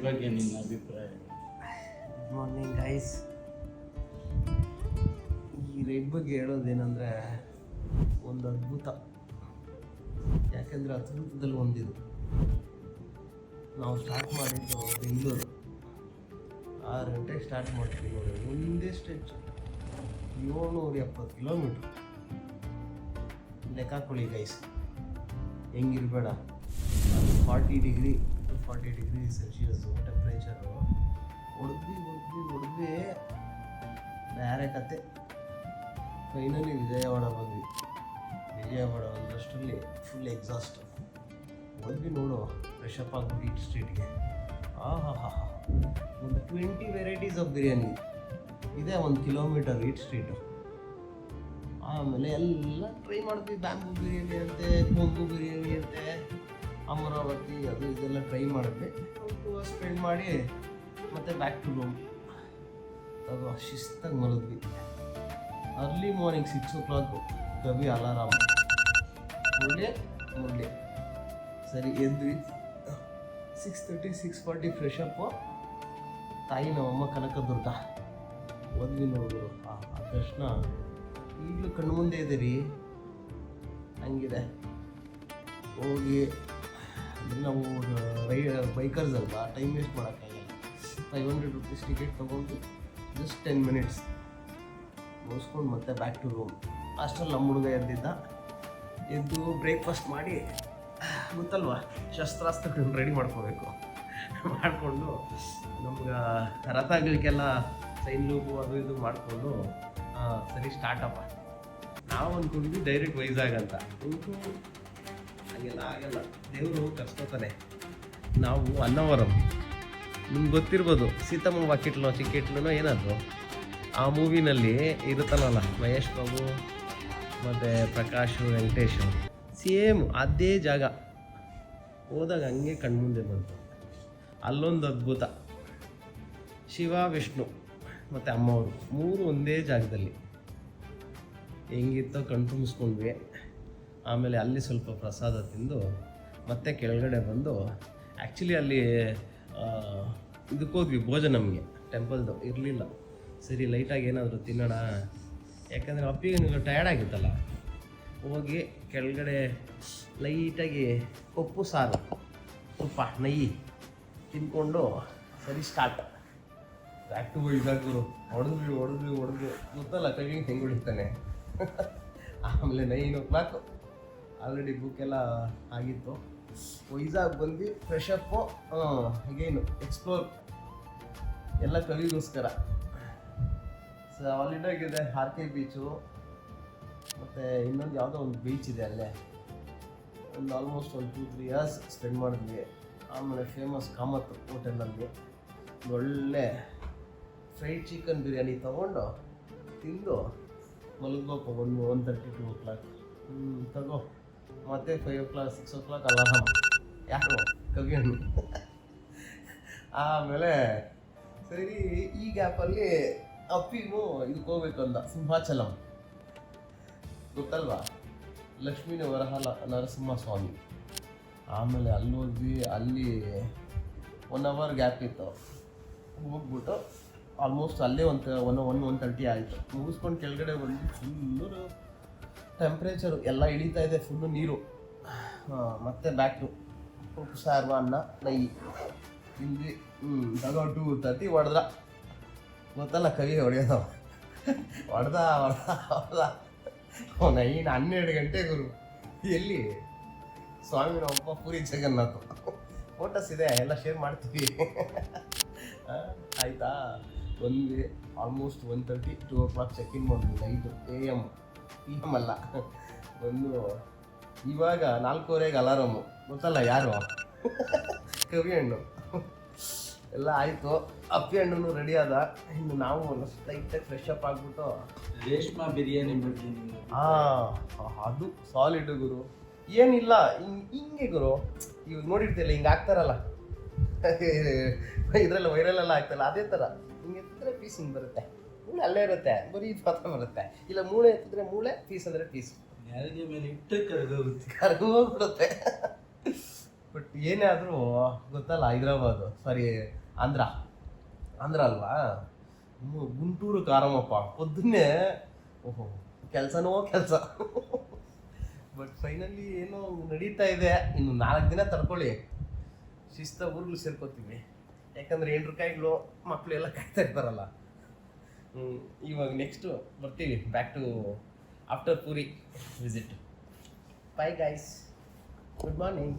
ಬಗ್ಗೆ ನಿನ್ನ ಅಭಿಪ್ರಾಯ? Good morning guys. ಈ ರೈಡ್ ಬಗ್ಗೆ ಹೇಳೋದೇನೆಂದರೆ ಒಂದು ಅದ್ಭುತ. ಯಾಕೆಂದರೆ ಅದ್ಭುತದಲ್ಲಿ ಒಂದಿದು. ನಾವು ಸ್ಟಾರ್ಟ್ ಮಾಡಿದ್ದು ಬೆಂಗಳೂರು 6 ಗಂಟೆಗೆ ಸ್ಟಾರ್ಟ್ ಮಾಡ್ತೀವಿ ನೋಡಿ. ಒಂದೇ ಸ್ಟ್ರೆಚ್ 770 ಕಿಲೋಮೀಟ್ರ್. ಲೆಕ್ಕ ಹಾಕೊಳ್ಳಿ ಗೈಸ್, ಹೆಂಗಿರಬೇಡ. 40 ಡಿಗ್ರಿ ಸೆಲ್ಸಿಯಸ್ಸು ಟೆಂಪ್ರೇಚರು. ಹೊಡೆದ್ವಿ ಬೇರೆ ಕತೆ. ಫೈನಲಿ ವಿಜಯವಾಡ ಬಂದ್ವಿ. ವಿಜಯವಾಡ ಒಂದಷ್ಟರಲ್ಲಿ ಫುಲ್ ಎಕ್ಸಾಸ್ಟ್. ಹೋದ್ವಿ ನೋಡು, ಫ್ರೆಶಪ್ ಆಗ್ಬಿಟ್ಟು ಈಟ್ ಸ್ಟ್ರೀಟ್ಗೆ. ಒಂದು 20 ವೆರೈಟೀಸ್ ಆಫ್ ಬಿರಿಯಾನಿ ಇದೆ 1 ಕಿಲೋಮೀಟರ್ ಈಟ್ ಸ್ಟ್ರೀಟು. ಆಮೇಲೆ ಎಲ್ಲ ಟ್ರೈ ಮಾಡಿದ್ವಿ. ಬ್ಯಾಂಬೂ ಬಿರಿಯಾನಿ ಅಂತೆ, ಕೊಂಗು ಬಿರಿಯಾನಿ ಅಂತೆ, ಅಮರಾವತಿ, ಅದು ಇದೆಲ್ಲ ಟ್ರೈ ಮಾಡಿದ್ವಿ. 2 ಅವರ್ಸ್ ಸ್ಪೆಂಡ್ ಮಾಡಿ ಮತ್ತೆ ಬ್ಯಾಕ್ ಟು ರೂಮ್. ಅದು ಶಿಸ್ತಾಗಿ ಮಲದ್ವಿ. ಅರ್ಲಿ ಮಾರ್ನಿಂಗ್ 6 o'clock ಕವಿ ಅಲಾರಾಮ್ ಮುರಳಿ ಸರಿ ಎದ್ವಿ. 6:30 6:40 ಫ್ರೆಶಪ್ಪು. ತಾಯಿ ನಮ್ಮಮ್ಮ ಕನಕದುರ್ಗ ಓದ್ವಿ ನೋಡಿದ್ರು. ಆ ತಕ್ಷಣ ಈಗಲೂ ಕಣ್ಣು ಮುಂದೆ ಇದೆ ರೀ, ಹಂಗಿದೆ. ಹೋಗಿ ನಾವು ಬೈಕರ್ಸ್ ಅಲ್ವಾ, ಟೈಮ್ ವೇಸ್ಟ್ ಮಾಡೋಕ್ಕಾಗಲ್ಲ. 500 rupees ಟಿಕೆಟ್ ತೊಗೊಂಡು ಜಸ್ಟ್ 10 minutes ಮುಗಿಸ್ಕೊಂಡು ಮತ್ತೆ ಬ್ಯಾಕ್ ಟು ರೂಮ್. ಅಷ್ಟರಲ್ಲಿ ನಮ್ಮ ಹುಡುಗ ಎದ್ದು ಬ್ರೇಕ್ಫಾಸ್ಟ್ ಮಾಡಿ, ಗೊತ್ತಲ್ವ, ಶಸ್ತ್ರಾಸ್ತ್ರಗಳನ್ನ ರೆಡಿ ಮಾಡ್ಕೋಬೇಕು. ಮಾಡಿಕೊಂಡು ನಮ್ಗೆ ರಥಗಳಿಗೆಲ್ಲ ಸೈನ್ ಲೂಪು ಅದು ಇದು ಮಾಡಿಕೊಂಡು ಸರಿ ಸ್ಟಾರ್ಟಪ್ಪ. ನಾವು ಅಂದ್ಕೊಂಡಿದ್ವಿ ಡೈರೆಕ್ಟ್ ವೈಜಾಗ್ ಅಂತ. ಆಗಲ್ಲ, ದೇವರು ಕರ್ಸ್ಕೊತಾನೆ. ನಾವು ಅನ್ನವರಂ, ನಿಮ್ಗೆ ಗೊತ್ತಿರ್ಬೋದು, ಸೀತಮ್ಮ ವಾಕಿಟ್ಲೋ ಚಿಕ್ಕಿಟ್ಲೋ ಏನಾದ್ರು ಆ ಮೂವಿನಲ್ಲಿ ಇರುತ್ತಲ್ಲ ಮಹೇಶ್ ಬಾಬು ಮತ್ತು ಪ್ರಕಾಶು ವೆಂಕಟೇಶು, ಸೇಮ್ ಅದೇ ಜಾಗ. ಹೋದಾಗ ಹಂಗೆ ಕಣ್ಮುಂದೆ ಬಂತು. ಅಲ್ಲೊಂದು ಅದ್ಭುತ. ಶಿವ, ವಿಷ್ಣು ಮತ್ತು ಅಮ್ಮವರು 3 ಒಂದೇ ಜಾಗದಲ್ಲಿ. ಹೆಂಗಿತ್ತೋ ಕಣ್ ತುಂಬಿಸ್ಕೊಂಡ್ವಿ. ಆಮೇಲೆ ಅಲ್ಲಿ ಸ್ವಲ್ಪ ಪ್ರಸಾದ ತಿಂದು ಮತ್ತೆ ಕೆಳಗಡೆ ಬಂದು, ಆ್ಯಕ್ಚುಲಿ ಅಲ್ಲಿ ಇದಕ್ಕೆ ಹೋದ್ವಿ ಭೋಜನಮ್ಗೆ, ಟೆಂಪಲ್ದು ಇರಲಿಲ್ಲ. ಸರಿ ಲೈಟಾಗಿ ಏನಾದರೂ ತಿನ್ನೋಣ, ಯಾಕಂದರೆ ಅಪ್ಪಿಗೆ ಟಯರ್ಡ್ ಆಗಿತ್ತಲ್ಲ. ಹೋಗಿ ಕೆಳಗಡೆ ಲೈಟಾಗಿ ಪಪ್ಪು ಸಾರು, ತುಪ್ಪ ನೆಯ್ಯಿ ತಿನ್ಕೊಂಡು ಸರಿ ಸ್ಟಾರ್ಟ್. ಬ್ಯಾಕ್ ಟು ಇದಾದ್ರು ಹೊಡೆದ್ವಿ. ಗೊತ್ತಲ್ಲ ಕೈಗೆ ಹೆಂಗೆ ಹೊಡಿತಾನೆ. ಆಮೇಲೆ 9 o'clock ಆಲ್ರೆಡಿ ಬುಕ್ ಎಲ್ಲ ಆಗಿತ್ತು. ವೈಜಾಗ್ ಬಂದು ಫ್ರೆಶಪ್ಪು, ಈಗೇನು ಎಕ್ಸ್ಪ್ಲೋರ್ ಎಲ್ಲ ಕವಿಗೋಸ್ಕರ. ಹಾಲಿಡಾಗಿದೆ RK ಬೀಚು, ಮತ್ತು ಇನ್ನೊಂದು ಯಾವುದೋ ಒಂದು ಬೀಚ್ ಇದೆ ಅಲ್ಲೇ. ಒಂದು ಆಲ್ಮೋಸ್ಟ್ 2-3 hours ಸ್ಪೆಂಡ್ ಮಾಡಿದ್ವಿ. ಆಮೇಲೆ ಫೇಮಸ್ ಕಾಮತ್ ಹೋಟೆಲಲ್ಲಿ ಒಳ್ಳೆ ಫ್ರೈಡ್ ಚಿಕನ್ ಬಿರಿಯಾನಿ ತೊಗೊಂಡು ತಿಂದು ಮಲಗಬೇಕು. 1:30 2 o'clock ತಗೋ. ಮತ್ತೆ 5 o'clock 6 o'clock ಅಲಾರಾಮ್. ಯಾರು ಕವಿ ಹಣ್ಣು. ಆಮೇಲೆ ಸರಿ ಈ ಗ್ಯಾಪಲ್ಲಿ ಅಪ್ಪಿಗೂ ಇದಕ್ಕೆ ಹೋಗ್ಬೇಕು ಅಂದ, ಸಿಂಹಾಚಲಂ ಗೊತ್ತಲ್ವಾ, ಲಕ್ಷ್ಮೀ ವರಹ ನರಸಿಂಹ ಸ್ವಾಮಿ. ಆಮೇಲೆ ಅಲ್ಲಿ ಹೋದ್ವಿ. ಅಲ್ಲಿ 1 hour ಗ್ಯಾಪ್ ಇತ್ತು. ಹೋಗ್ಬಿಟ್ಟು ಆಲ್ಮೋಸ್ಟ್ ಅಲ್ಲೇ 1:30 ಆಯಿತು. ಮುಗಿಸ್ಕೊಂಡು ಕೆಳಗಡೆ ಬಂದು ಫುಲ್ಲು ಟೆಂಪ್ರೇಚರು ಎಲ್ಲ ಇಳೀತಾ ಇದೆ, ಫುಲ್ಲು ನೀರು. ಮತ್ತೆ ಬ್ಯಾಕ್ ಟು ಉಪ್ಪು ಸಾರು, ಅನ್ನ, ನೆಯ್ಯಿ ತಿಂದ್ವಿ. ತಗೋ 2:30 ಹೊಡೆದ. ಗೊತ್ತಲ್ಲ ಕವಿ ಹೊಡೆಯೋದು. ಹೊಡೆದ 12 ಗಂಟೆ ಗುರು. ಎಲ್ಲಿ ಸ್ವಾಮಿ ನಮ್ಮಪ್ಪ ಪೂರಿ ಜಗನ್ನಾಥ ಫೋಟೋಸ್ ಇದೆ, ಎಲ್ಲ ಶೇರ್ ಮಾಡ್ತೀವಿ. ಆಯಿತಾ, ಬಂದ್ವಿ. ಆಲ್ಮೋಸ್ಟ್ 1:30 2 o'clock ಚೆಕ್-ಇನ್ ಮಾಡಿದ್ವಿ. ನೈಟು AM PM ಅಲ್ಲ. ಬಂದು ಇವಾಗ 4:15 ಅಲಾರಾಮು. ಗೊತ್ತಲ್ಲ ಯಾರು, ಕವಿ ಹಣ್ಣು. ಎಲ್ಲ ಆಯಿತು. ಅಪ್ಪಿ ಹಣ್ಣು ರೆಡಿ ಆದ. ಇನ್ನು ನಾವು ಲೈಟಾಗಿ ಫ್ರೆಶಪ್ ಆಗಿಬಿಟ್ಟು ರೇಷ್ಮಾ ಬಿರಿಯಾನಿ ಬಗ್ಗೆ ಅದು ಸಾಲಿಡ್ ಗುರು. ಏನಿಲ್ಲ, ಹಿಂಗೆ ಗುರು. ಇವಾಗ ನೋಡಿರ್ತಿಲ್ಲ, ಹಿಂಗೆ ಆಗ್ತಾರಲ್ಲ ಇದರಲ್ಲಿ ವೈರಲೆಲ್ಲ ಆಗ್ತಾರಲ್ಲ, ಅದೇ ಥರ ಹಿಂಗೆ ಎತ್ತಿದ್ರೆ ಪೀಸ್ ಹಿಂಗೆ ಬರುತ್ತೆ. ಮೂಳೆ ಅಲ್ಲೇ ಇರುತ್ತೆ, ಬರೀ ಪಾತ್ರ ಬರುತ್ತೆ. ಇಲ್ಲ ಮೂಳೆ ಎತ್ತಿದ್ರೆ ಮೂಳೆ, ಪೀಸ್ ಅಂದರೆ ಪೀಸ್. ಯಾರಿಗೆ ಮೇಲೆ ಇಟ್ಟು ಕರ್ಗೋಗುತ್ತೆ, ಕರ್ಗೋಗ್ಬಿಡುತ್ತೆ. ಬಟ್ ಏನೇ ಆದರೂ ಗೊತ್ತಲ್ಲ, ಹೈದ್ರಾಬಾದು ಸಾರಿ ಆಂಧ್ರ ಅಲ್ವಾ. ಗುಂಟೂರು ಕಾರಮ್ಮಪ್ಪ పొద్దున్నే ಓಹೋ ಕೆಲಸನೋ ಕೆಲಸ. ಬಟ್ ಫೈನಲಿ ಏನೋ ನಡೀತಾ ಇದೆ. ಇನ್ನು 4 ದಿನ ತಡ್ಕೊಳ್ಳಿ, ಶಿಸ್ತ ಊರ್ಗಳು ಸೇರ್ಕೋತೀವಿ. ಯಾಕಂದರೆ ಹೆಣ್ರುಕಾಯಿಗಳು ಮಕ್ಕಳು ಎಲ್ಲ ಕಾಯ್ತಾ ಇರ್ತಾರಲ್ಲ. ಇವಾಗ ನೆಕ್ಸ್ಟು ಬರ್ತೀವಿ back to after Puri visit. Bye guys, good morning.